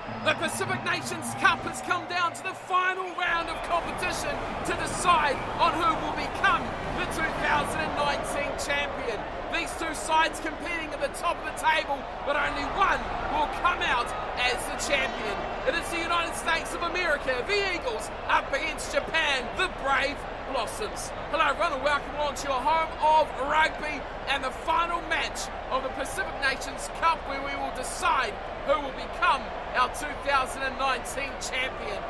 The Pacific Nations Cup has come down to the final round of competition to decide on who will become the 2019 champion. These two sides competing at the top of the table, but only one will come out as the champion. It is the United States of America, the Eagles, up against Japan, the Brave Blossoms. Hello everyone and welcome along to your home of rugby and the final match of the Pacific Nations Cup, where we will decide who will become our 2019 champion.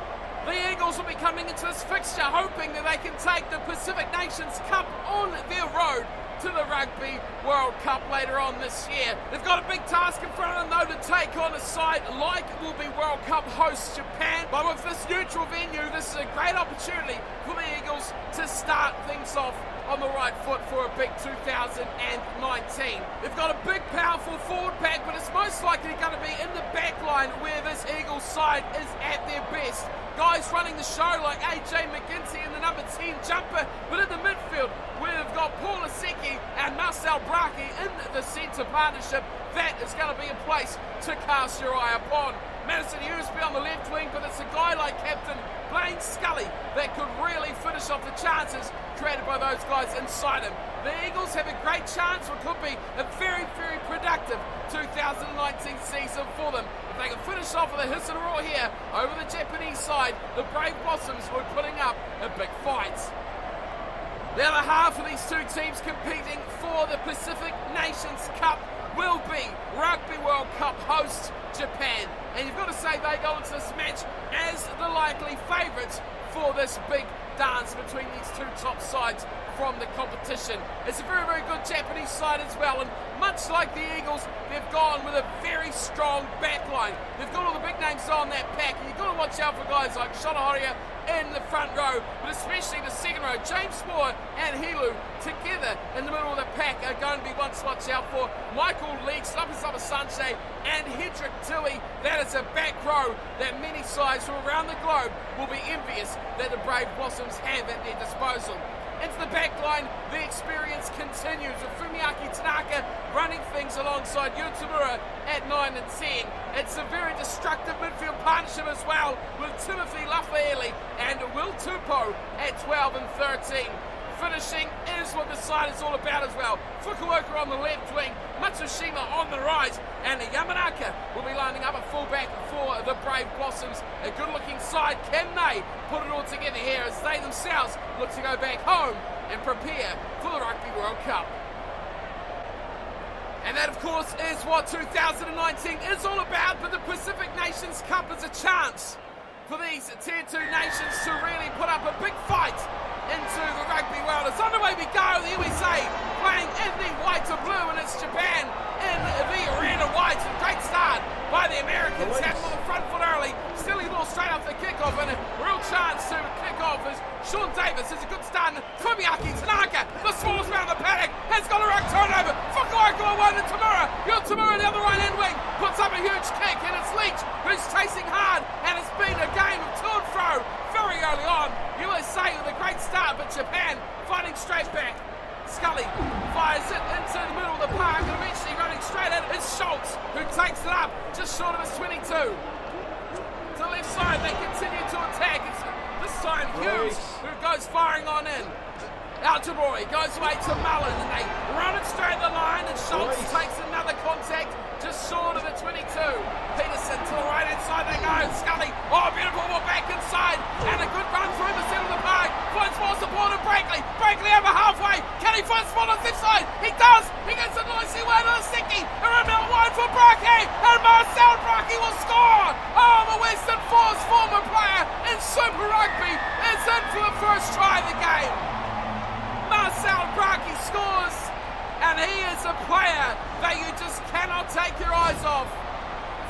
The Eagles will be coming into this fixture hoping that they can take the Pacific Nations Cup on their road to the Rugby World Cup later on this year. They've got a big task in front of them though, to take on a side like will be World Cup host Japan. But with this neutral venue, this is a great opportunity for the Eagles to start things off on the right foot for a big 2019. They've got a big powerful forward pack, but it's most likely going to be in the back line where this Eagles side is at their best. Guys running the show like AJ McGinty and the number 10 jumper, but in the midfield where they've got Paul Aseki and Marcel Braki in the centre partnership, that is going to be a place to cast your eye upon. Madison Hughes on the left wing, but it's a guy like Captain Blaine Scully that could really finish off the chances created by those guys inside him. The Eagles have a great chance, what could be a very, very productive 2019 season for them. If they can finish off with a hiss and a roar here over the Japanese side, the Brave Blossoms were putting up a big fight. The other half of these two teams competing for the Pacific Nations Cup will be Rugby World Cup host Japan. And you've got to say they go into this match as the likely favourites for this big dance between these two top sides from the competition. It's a very, very good Japanese side as well, and much like the Eagles, they've gone with a very strong back line. They've got all the big names on that pack, and you've got to watch out for guys like Shona Horia in the front row, but especially the second row. James Moore and Helu together in the middle of the pack are going to be one to watch out for. Michael Leaks, Lapisama Sanche and Hedrick Tui. That is a back row that many sides from around the globe will be envious that the Brave Blossoms have at their disposal. Into the back line, the experience continues with Fumiaki Tanaka running things alongside Yutamura at 9 and 10. It's a very destructive midfield partnership as well, with Timothy Lafaeli and Will Tupou at 12 and 13. Finishing is what the side is all about as well. Fukuoka on the left wing, Matsushima on the right, and Yamanaka will be lining up a fullback for the Brave Blossoms. A good looking side. Can they put it all together here as they themselves look to go back home and prepare for the Rugby World Cup? And that, of course, is what 2019 is all about, but the Pacific Nations Cup is a chance for these Tier 2 nations to really put up a big fight into the rugby world. As underway we go, the USA playing in the white and blue, and it's Japan in the arena white. A great start by the Americans, having on the front foot early, stealing the ball straight off the kickoff, and a real chance to kick off as Sean Davis is a good start. Fumiaki Tanaka, the smallest man in the paddock, has got a ruck turnover. Fukuoka on one, and Tamura the other right-hand wing puts up a huge kick, and it's Leach who's chasing hard, and it's been a game of to and fro very early on. USA with a great start, but Japan fighting straight back. Scully fires it into the middle of the park, and eventually running straight at it is Schultz, who takes it up just short of his 22. To the left side, they continue to attack. It's this time Hughes who goes firing on in. Out to Roy, goes away to Mullen, and they run it straight the line, and Schultz takes another contact just short of the 22. Peterson to the right inside they go. Scully, oh beautiful ball back inside, and a good run through the centre of the park. Finds more support of Brakely. Brakely over halfway. Can he find spot on this side? He does. He gets a nicely way to the sticky. Around out wide for Braki, and Marcel Braki will score. Oh, the Western Force former player in Super Rugby is in for the first try of the game. Marcel Braki scores, and he is a player that you just cannot take your eyes off.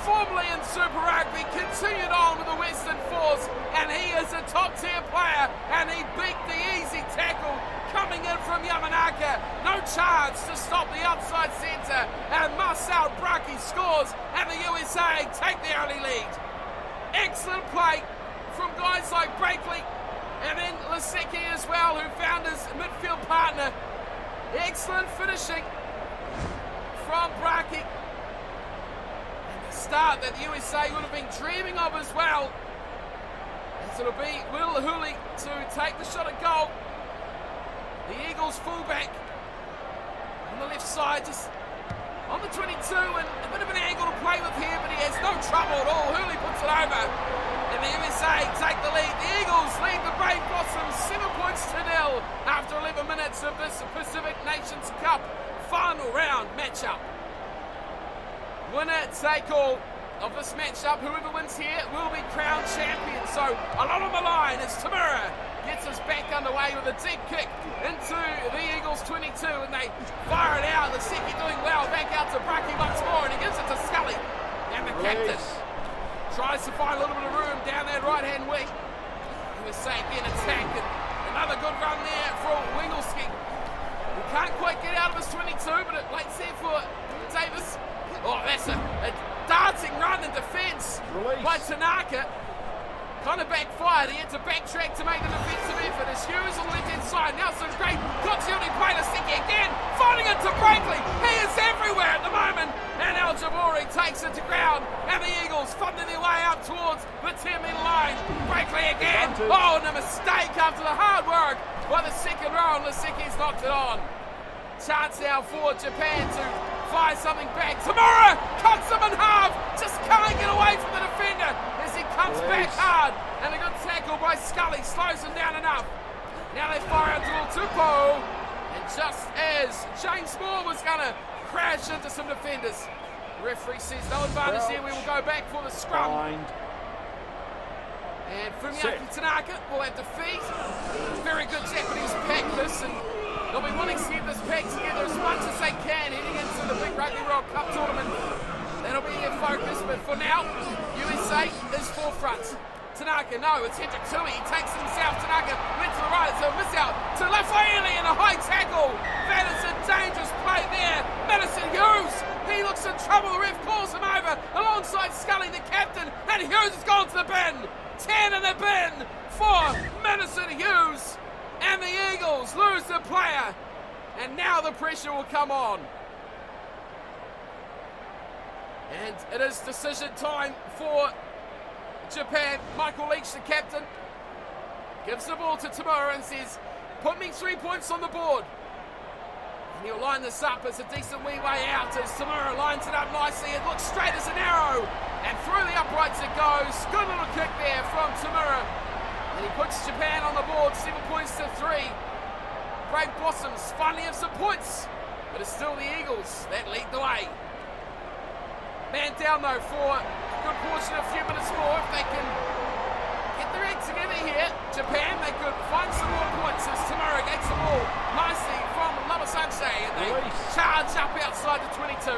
Formerly in Super Rugby, continued on with the Western Force, and he is a top tier player, and he beat the easy tackle coming in from Yamanaka. No chance to stop the outside centre, and Marcel Braki scores, and the USA take the early lead. Excellent play from guys like Brakely, and then Lasecki as well, who found his midfield partner. Excellent finishing from Braki. And the start that the USA would have been dreaming of as well. As it'll be Will Hooley to take the shot at goal. The Eagles fullback on the left side, just on the 22, and a bit of an angle to play with here, but he has no trouble at all. Hooley puts it over, and the USA take the lead. The Eagles lead the Brave Blossoms 7 points to 0 after 11 minutes of this Pacific Nations Cup final round matchup. Winner take all of this matchup. Whoever wins here will be crowned champion. So a lot on the line as Tamura gets us back underway with a deep kick into the Eagles 22, and they fire it out. The Seki doing well. Back out to Braki once more, and he gives it to Scully. And the captain tries to find a little bit of room down that right-hand wing. USA again attack, and another good run there for Wingelski. He can't quite get out of his 22, but it waits there for Davis. Oh, that's a dancing run in defence by Tanaka. Kind of backfired. He had to backtrack to make the defensive effort. As Hughes on the left-hand side. Now some great continuity play to Seki again. Finding it to Brakely. He is everywhere at the moment. And Al Jabori takes it to ground. And the Eagles funding their way up towards the 10-metre line. Brakely again. Oh, and a mistake after the hard work by the second row. And Seki's knocked it on. Chance now for Japan to fire something back. Tamura cuts him in half. Just can't get away from the defender as he comes back hard. And a good tackle by Scully slows him down enough. Now they fire out to Tupo. And just as James Moore was going to crash into some defenders, the referee says no advantage here. We will go back for the scrum. And Fumiaki Tanaka will have to feed. Very good Japanese practice, and they'll be wanting to get this pack together as much as they can heading into the big Rugby World Cup tournament. That'll be their focus, but for now, USA is forefront. Tanaka, no, it's Hendrik Tui. He takes it himself. Tanaka went to the right, so miss out to Lafaeli and a high tackle. That is a dangerous play there. Madison Hughes, he looks in trouble. The ref calls him over alongside Scully, the captain, and Hughes has gone to the bin. 10 in the bin for Madison Hughes. And the Eagles lose the player. And now the pressure will come on. And it is decision time for Japan. Michael Leach, the captain, gives the ball to Tamura and says, put me 3 points on the board. And he'll line this up as a decent wee way out as Tamura lines it up nicely. It looks straight as an arrow. And through the uprights it goes. Good little kick there from Tamura. And he puts Japan on the board, 7 points to 3. Brave Blossoms finally have some points, but it's still the Eagles that lead the way. Man down though for a good portion, a few minutes more. If they can get their act together here, Japan, they could find some more points as Tamura gets the ball nicely from Labasanche, and they charge up outside the 22.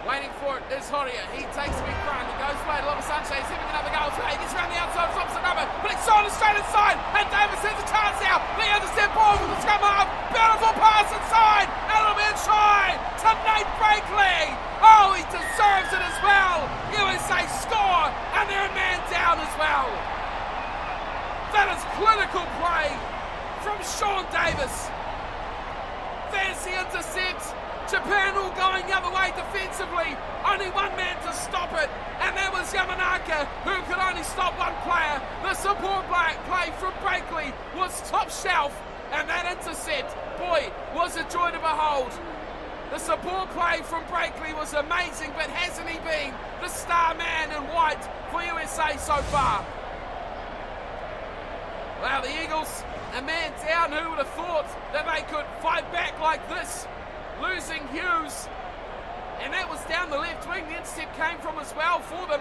Waiting for it is Horia. He takes a big run. He goes away to Labasanche. He's having another goal. He gets around the outside, stops the rubber, but it's on straight inside. And Davis has a chance now. The intercept ball from the scrum half. Beautiful pass inside. A little bit shy to Nate Brakely. Oh, he deserves it as well. USA score, and they're a man down as well. That is clinical play from Sean Davis. Fancy intercept. Japan all going the other way defensively. Only one man to stop it, and that was Yamanaka, who could only stop one player. The support play from Brakely was top shelf, and that intercept, boy, was a joy to behold. The support play from Brakely was amazing, but hasn't he been the star man in white for USA so far? Wow, the Eagles, a man down. Who would have thought that they could fight back like this? Losing Hughes, and that was down the left wing. The intercept came from as well for them.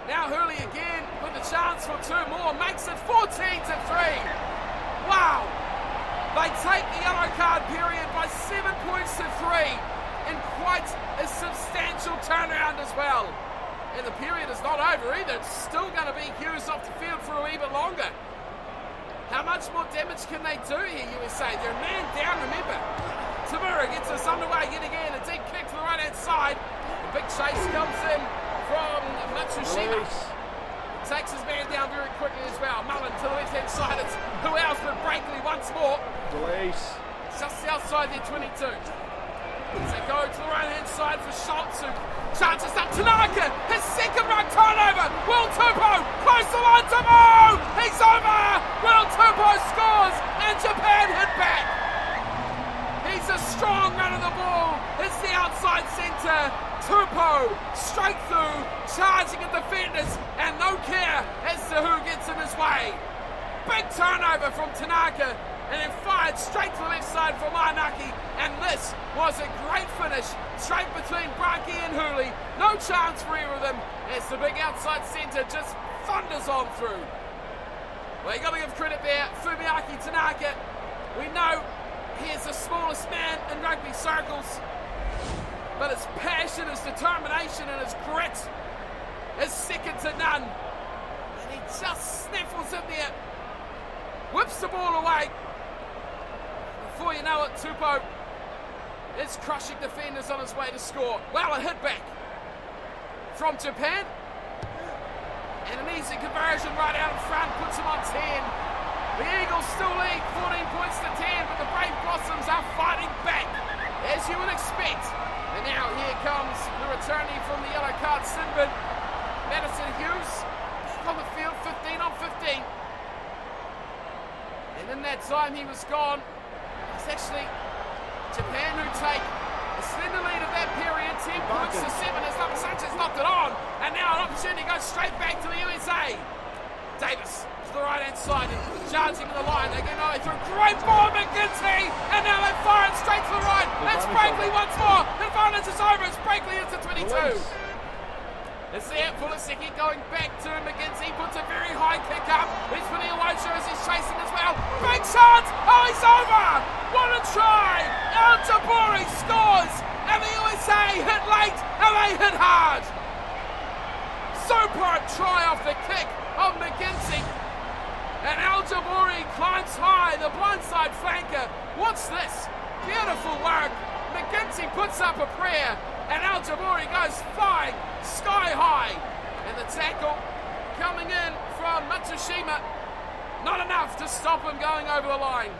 Now Hurley again with a chance for 2 more, makes it 14 to 3. Wow, they take the yellow card period by 7 points to 3 in quite a substantial turnaround as well. And the period is not over either. It's still going to be Hughes off the field for a wee bit longer. How much more damage can they do here, USA? They're a man down, remember. Tamura gets us underway yet again. A deep kick to the right-hand side. The big chase comes in from Matsushima. Takes his man down very quickly as well. Mullen to the left-hand side. It's who else but Brakely once more. Just outside their 22. As they go to the right-hand side for Schultz, who charges up Tanaka. His second run turnover. Will Tupou close the line to Mo. He's over. Will Tupou scores and Japan hit back. He's a strong run of the ball. It's the outside centre. Tupou straight through, charging at defenders, and no care as to who gets in his way. Big turnover from Tanaka, and then fired straight to the left side for Manaki, and this was a great finish, straight between Braki and Hooley. No chance for either of them as the big outside centre just thunders on through. Well, you got to give credit there, Fumiaki Tanaka. We know he is the smallest man in rugby circles, but his passion, his determination and his grit is second to none. And he just sniffles in there, whips the ball away. Before you know it, Tupou is crushing defenders on his way to score. Well, a hit back from Japan. And an easy conversion right out in front puts him on 10. The Eagles still lead 14 points to 10, but the Brave Blossoms are fighting back, as you would expect. And now here comes the returnee from the yellow card, Sinbin. Madison Hughes back on the field, 15 on 15. And in that time he was gone. It's actually Japan who take a slender lead of that period, 10 points to 7 as Lama Sanchez knocked it on. And now an opportunity goes straight back to the USA. Davis to the right-hand side and charging to the line. They get no way through. Great ball, McGinty! And now they fire it straight to the right. It's Brakely once more. The advantage is over. It's Brakely into 22. It's there, Fulasiki going back to McGinty. Puts a very high kick up. He's putting away as he's chasing as well. Big shot! Oh, he's over! What a try! El Jabori scores! And the USA hit late and they hit hard. Superb try off the kick of McGinty. And Al Jabori climbs high, the blindside flanker. What's this? Beautiful work. McGinty puts up a prayer, and Al Jabori goes flying sky high. And the tackle coming in from Matsushima, not enough to stop him going over the line.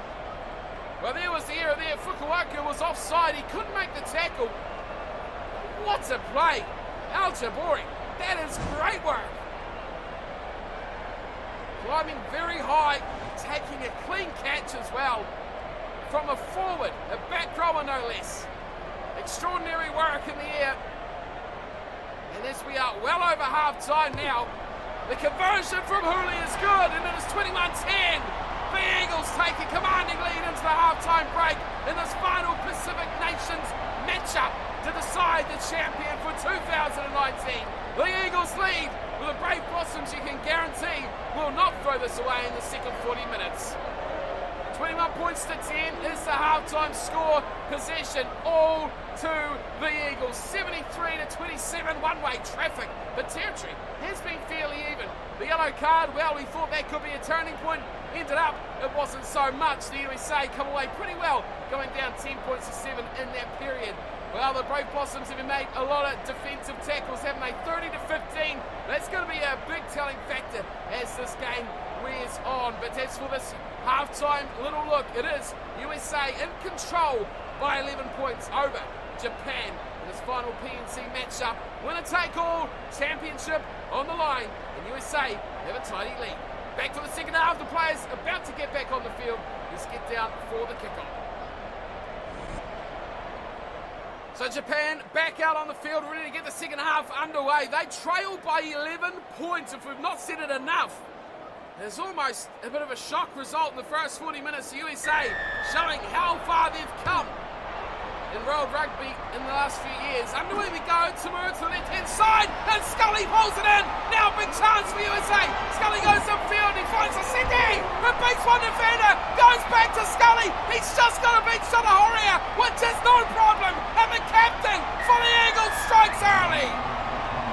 Well, there was the error there. Fukuoka was offside. He couldn't make the tackle. What a play. Al Jabori, that is great work. Climbing very high, taking a clean catch as well from a forward, a back rower no less. Extraordinary work in the air. And as we are well over half time now, the conversion from Hooley is good, and it is 21-10. The Eagles take a commanding lead into the halftime break in this final Pacific Nations matchup to decide the champion for 2019. The Eagles lead, with the Brave Blossoms you can guarantee will not throw this away in the second 40 minutes. 21 points to 10 is the halftime score. Possession all to the Eagles. 73-27 one-way traffic. But territory has been fairly even. The yellow card, well, we thought that could be a turning point. Ended up, it wasn't so much. The USA come away pretty well, going down 10 points to 7 in that period. Well, the Brave Blossoms have made a lot of defensive tackles, haven't they? 30-15. That's going to be a big telling factor as this game wears on. But as for this halftime little look, it is USA in control by 11 points over Japan in this final PNC matchup. Winner take all, championship on the line, and USA have a tidy lead. Back for the second half, the players about to get back on the field. Let's get down for the kickoff. So Japan back out on the field, ready to get the second half underway. They trail by 11 points, if we've not said it enough. There's almost a bit of a shock result in the first 40 minutes. The USA showing how far they've come in World Rugby in the last few years. Underway we go, Tamura to the left-hand side, and Scully pulls it in. Now big chance for USA. Scully goes upfield, he finds a Cindy, who beats one defender, goes back to Scully. He's just got a big shot of Horia, which is no problem. And the captain for the Eagles strikes early.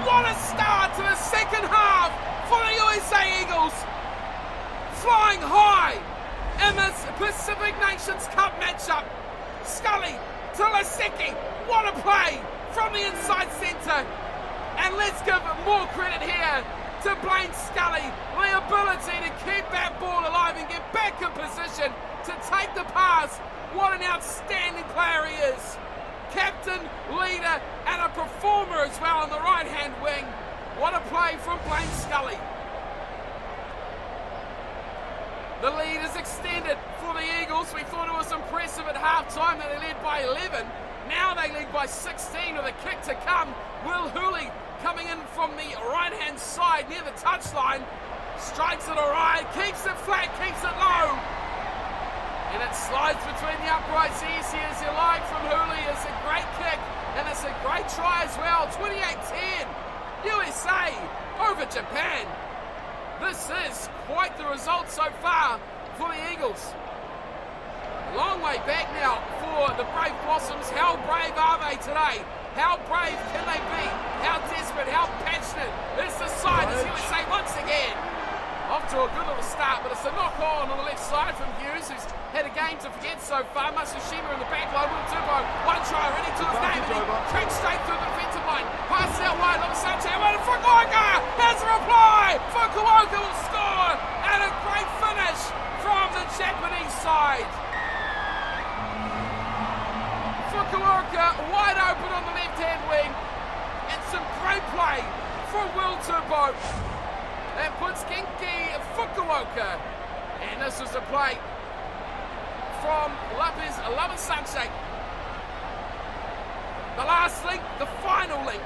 What a start to the second half for the USA Eagles. Flying high in this Pacific Nations Cup matchup. Scully to Lasecki. What a play from the inside centre. And let's give more credit here to Blaine Scully. The ability to keep that ball alive and get back in position to take the pass. What an outstanding player he is. captain, leader, and a performer as well on the right-hand wing. What a play from Blaine Scully. The lead is extended for the Eagles. We thought it was impressive at half-time that they led by 11. Now they lead by 16 with a kick to come. Will Hooley coming in from the right-hand side near the touchline. Strikes it all right, keeps it flat, keeps it low. And it slides between the uprights easy as you like from Hooley. It's a great kick and it's a great try as well. 28-10, USA over Japan. This is quite the result so far for the Eagles. A long way back now for the Brave Blossoms. How brave are they today? How brave can they be? How desperate, how passionate is the side as USA once again. Off to a good little start, but it's a knock-on the left side from Hughes, who's had a game to forget so far. Matsushima in the back line, Will Turbo, one try, ready to his name, and he cracks straight through the defensive line. Passes out wide, Lamasache, and Fukuoka has a reply! Fukuoka will score, and a great finish from the Japanese side. Fukuoka wide open on the left-hand wing, and some great play from Will Turbo. That puts Genki Fukuoka. And this was a play from Lamasache. The last link, the final link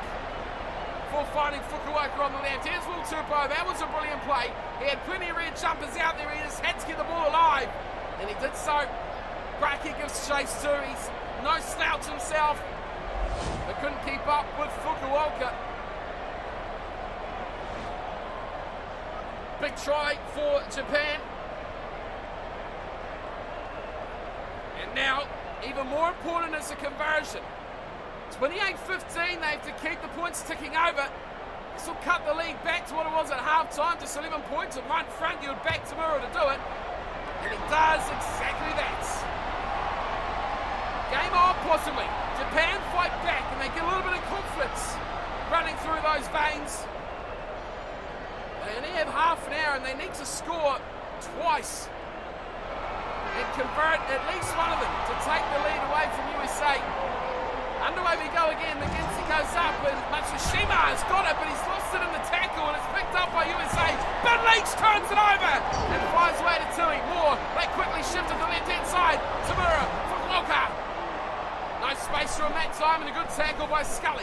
for finding Fukuoka on the left. Here's Will Turbo. That was a brilliant play. He had plenty of red jumpers out there. He just had to get the ball alive. And he did so. Braki gives chase too. He's no slouch himself. They couldn't keep up with Fukuoka. Big try for Japan. And now, even more important is the conversion. 28-15, they have to keep the points ticking over. This will cut the lead back to what it was at half-time, just 11 points at one front. You would back Tamura to do it. And he does exactly that. Game on, possibly. Japan fight back, and they get a little bit of confidence running through those veins. They only have half an hour and they need to score twice and convert at least one of them to take the lead away from USA. Underway we go again. McGinty goes up and Matsushima has got it, but he's lost it in the tackle and it's picked up by USA. But Leach turns it over and flies away to Tui. Moore, they quickly shift to the left-hand side. Tamura, Fukuoka. No space for him that time and a good tackle by Scully.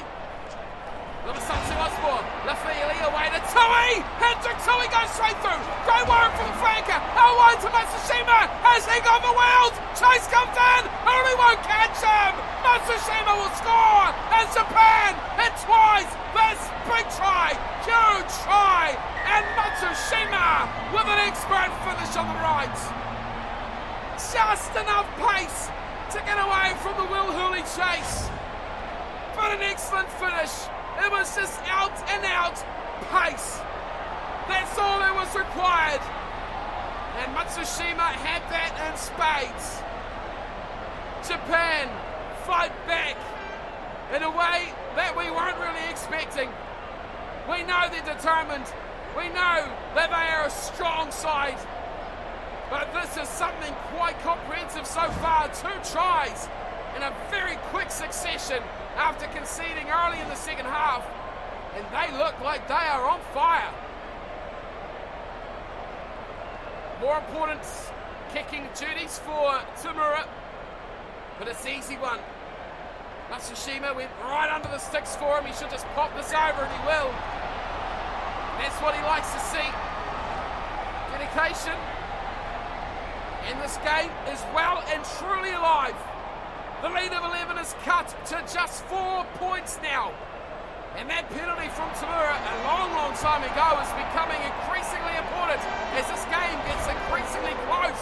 Lamasache Osborne, Lafayette away to Tui! Hendrik Tui goes straight through! Great work from the flanker! Out wide to Matsushima! Has he got the wheels? Chase comes in! Only won't catch him! Matsushima will score! And Japan hit twice! This big try! Huge try! And Matsushima with an expert finish on the right! Just enough pace to get away from the Will Hooley chase! But an excellent finish! It was just out and out pace. That's all that was required. And Matsushima had that in spades. Japan fight back in a way that we weren't really expecting. We know they're determined. We know that they are a strong side. But this is something quite comprehensive so far. 2 tries in a very quick succession after conceding early in the second half, and they look like they are on fire. More important kicking duties for Tamura, but it's an easy one. Matsushima went right under the sticks for him. He should just pop this over, and he will. That's what he likes to see. Dedication. And this game is well and truly alive. The lead of 11 is cut to just 4 points now. And that penalty from Tamura a long, long time ago is becoming increasingly important as this game gets increasingly close.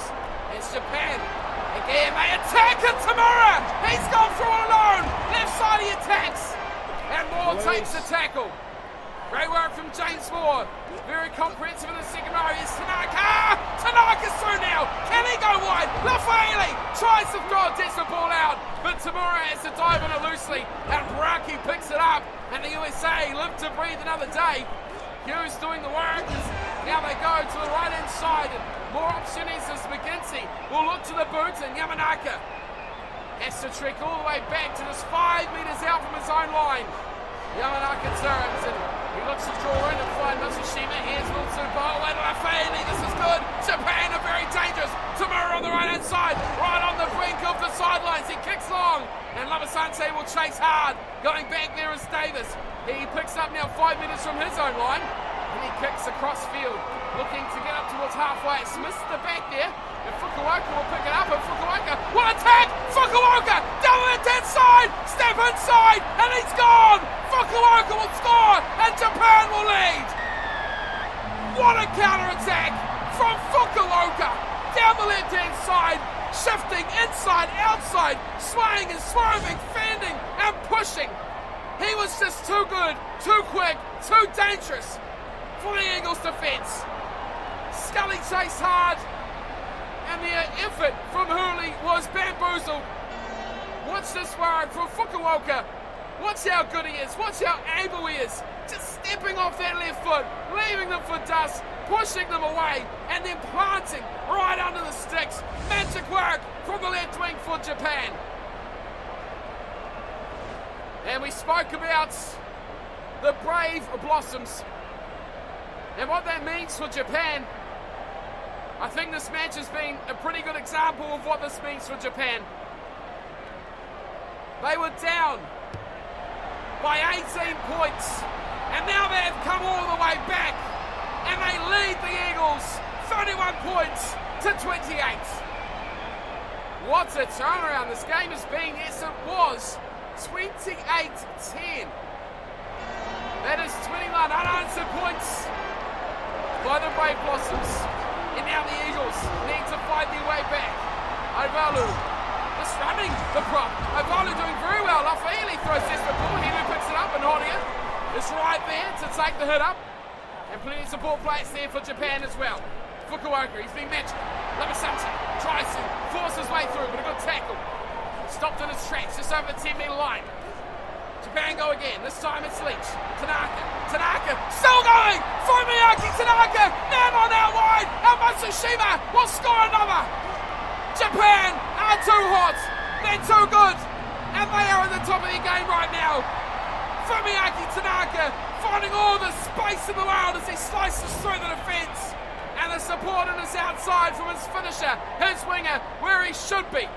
It's Japan. Again, they attack and Tamura! He's gone through it alone! Left side he attacks! And Moore takes the tackle. Great work from James Moore. Very comprehensive in the second row. Here's Tanaka! Tanaka's through now! Can he go wide? Lafayette tries to throw a desperate ball out, but Tamura has to dive on it loosely, and Braki picks it up, and the USA live to breathe another day. Hughes doing the work. Now they go to the right-hand side, and more opportunities as McGinty will look to the boot, and Yamanaka Has to trek all the way back to this 5 metres out from his own line. Yamanaka turns and he looks to draw in and find Matsushima. Here's Mutsubo. Wadafani, this is good. Japan are very dangerous. Tamura on the right hand side, right on the brink of the sidelines. He kicks long and Lamasanse will chase hard. Going back there is Davis. He picks up now 5 metres from his own line and he kicks across field, looking to get up towards halfway. It's missed the back there. And Fukuoka will pick it up, and Fukuoka will attack! Fukuoka! Down the left-hand side! Step inside! And he's gone! Fukuoka will score! And Japan will lead! What a counter-attack from Fukuoka! Down the left-hand side, shifting inside, outside, swaying and swerving, fending and pushing. He was just too good, too quick, too dangerous for the Eagles' defence. Scully chased hard, and the effort from Hooley was bamboozled. Watch this work from Fukuoka. Watch how good he is. Watch how able he is. Just stepping off that left foot, leaving them for dust, pushing them away, and then planting right under the sticks. Magic work from the left wing for Japan. And we spoke about the brave blossoms and what that means for Japan. I think this match has been a pretty good example of what this means for Japan. They were down by 18 points, and now they have come all the way back, and they lead the Eagles 31 points to 28. What a turnaround this game has been. Yes, it was 28-10. That is 21 unanswered points by the Brave Blossoms. And now the Eagles need to fight their way back. Ovalu just running the prop. Ovalu doing very well. Lafaili throws desperate ball. Hemu picks it up and Horia is right there to take the hit up. And plenty of support players there for Japan as well. Fukuoka, he's been matched. Lamasanse tries to force his way through, but a good tackle. Stopped in his tracks just over the 10-metre line. Japan go again. This time it's Leach. Tanaka still going! Fumiyaki Tanaka! Man on out wide! And Matsushima will score another! Japan are too hot! They're too good! And they are at the top of their game right now! Fumiyaki Tanaka finding all the space in the world as he slices through the defence! And the support on his outside from his finisher, his winger, where he should be!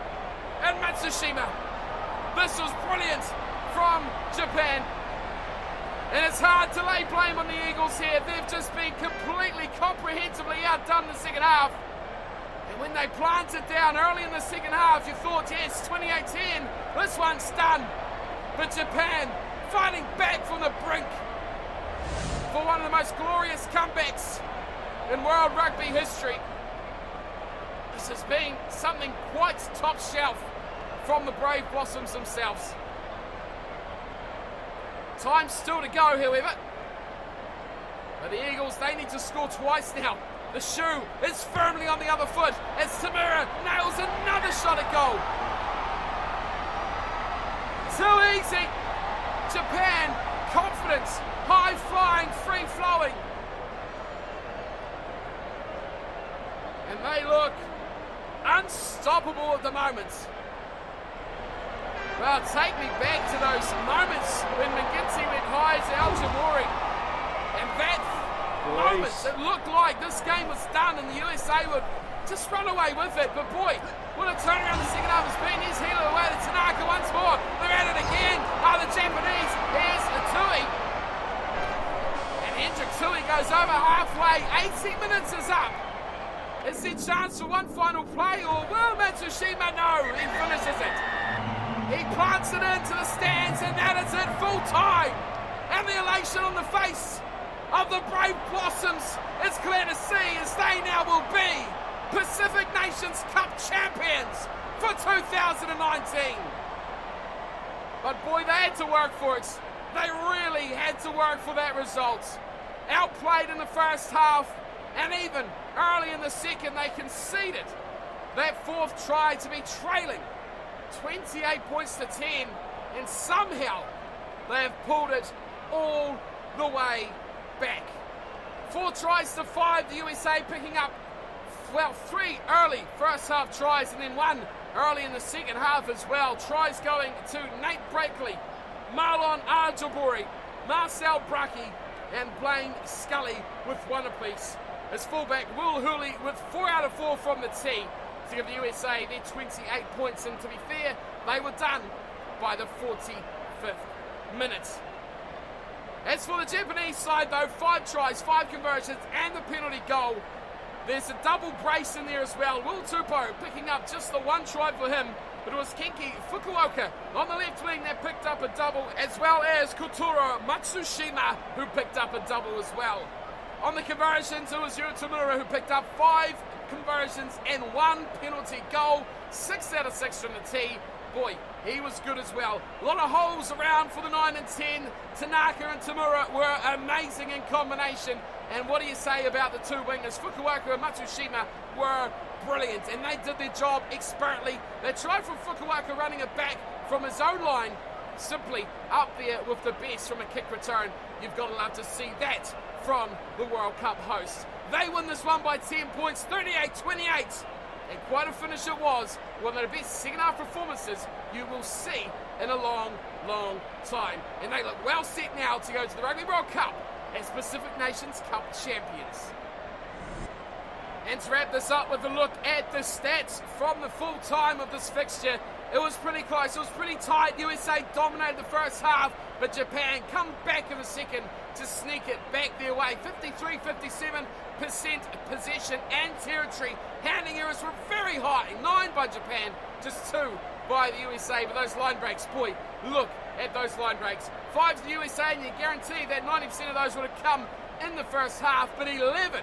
And Matsushima. This was brilliant from Japan. And it's hard to lay blame on the Eagles here. They've just been completely, comprehensively outdone in the second half. And when they planted down early in the second half, you thought, yes, 28-10, this one's done. But Japan fighting back from the brink for one of the most glorious comebacks in World Rugby history. This has been something quite top shelf from the Brave Blossoms themselves. Time still to go, however. But the Eagles, they need to score twice now. The shoe is firmly on the other foot as Tamura nails another shot at goal. Too easy. Japan, confidence, high-flying, free-flowing. And they look unstoppable at the moment. Well, take me back to those moments when McGinty went high to Al Jamori. And that moment, it looked like this game was done and the USA would just run away with it. But boy, what a turnaround the second half has been. Here's Hilo away to Tanaka once more. They're at it again. The Japanese. Here's Tui. And Hendrik Tui goes over halfway. 80 minutes is up. Is there a chance for one final play, or will Matsushima? No, he finishes it. He plants it into the stands, and that is it, full time. And the elation on the face of the Brave Blossoms is clear to see, as they now will be Pacific Nations Cup champions for 2019. But boy, they had to work for it. They really had to work for that result. Outplayed in the first half, and even early in the second, they conceded that fourth try to be trailing 28 points to 10, and somehow they have pulled it all the way back. 4 tries to 5, the USA picking up, well, 3 early first half tries and then 1 early in the second half as well. Tries going to Nate Brakeley, Marlon Arjabori, Marcel Braki and Blaine Scully with one apiece. As fullback, Will Hooley with 4 out of 4 from the tee to give the USA their 28 points. And to be fair, they were done by the 45th minute. As for the Japanese side though, 5 tries, 5 conversions and the penalty goal. There's a double brace in there as well. Will Tupou picking up just the 1 try for him, but it was Kenki Fukuoka on the left wing that picked up a double, as well as Kotaro Matsushima who picked up a double as well. On the conversions, it was Yuri Tamura who picked up 5 conversions and 1 penalty goal, 6 out of 6 from the tee. Boy, he was good as well. A lot of holes around for the 9 and 10. Tanaka and Tamura were amazing in combination. And what do you say about the 2 wingers? Fukuoka and Matsushima were brilliant, and they did their job expertly. They tried for Fukuoka running it back from his own line, simply up there with the best from a kick return. You've got to love to see that from the World Cup host. They win this one by 10 points, 38-28. And quite a finish it was. One of the best second half performances you will see in a long, long time. And they look well set now to go to the Rugby World Cup as Pacific Nations Cup champions. And to wrap this up with a look at the stats from the full time of this fixture, it was pretty close, it was pretty tight. USA dominated the first half, but Japan come back in the second to sneak it back their way. 53-57% possession and territory. Handing errors were very high, 9 by Japan, just 2 by the USA. But those line breaks, boy, look at those line breaks. 5 to the USA, and you guarantee that 90% of those would have come in the first half, but 11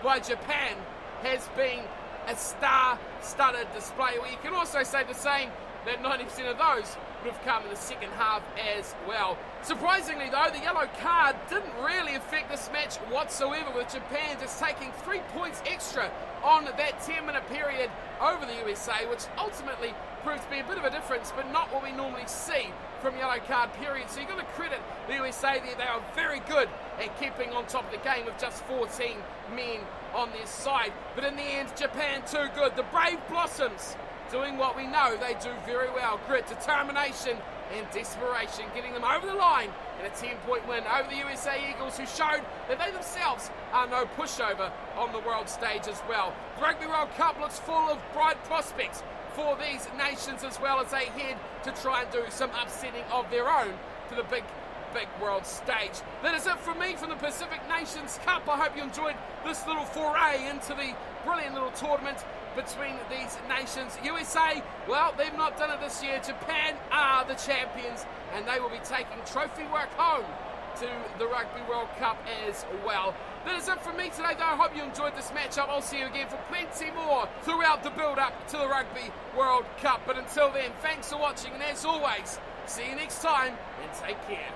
by Japan has been a star-studded display. Well, you can also say the same, that 90% of those would have come in the second half as well. Surprisingly though, the yellow card didn't really affect this match whatsoever, with Japan just taking 3 points extra on that 10-minute period over the USA, which ultimately proved to be a bit of a difference, but not what we normally see from yellow card periods. So you've got to credit the USA there. They are very good at keeping on top of the game with just 14 men on their side. But in the end, Japan too good. The Brave Blossoms doing what we know they do very well. Grit, determination and desperation, getting them over the line in a 10-point win over the USA Eagles, who showed that they themselves are no pushover on the world stage as well. The Rugby World Cup looks full of bright prospects for these nations as well, as they head to try and do some upsetting of their own to the big world stage. That is it from me from the Pacific Nations Cup. I hope you enjoyed this little foray into the brilliant little tournament between these nations. USA, well, they've not done it this year. Japan are the champions, and they will be taking trophy work home to the Rugby World Cup as well. That is it from me today, though. I hope you enjoyed this matchup. I'll see you again for plenty more throughout the build-up to the Rugby World Cup. But until then, thanks for watching, and as always, see you next time, and take care.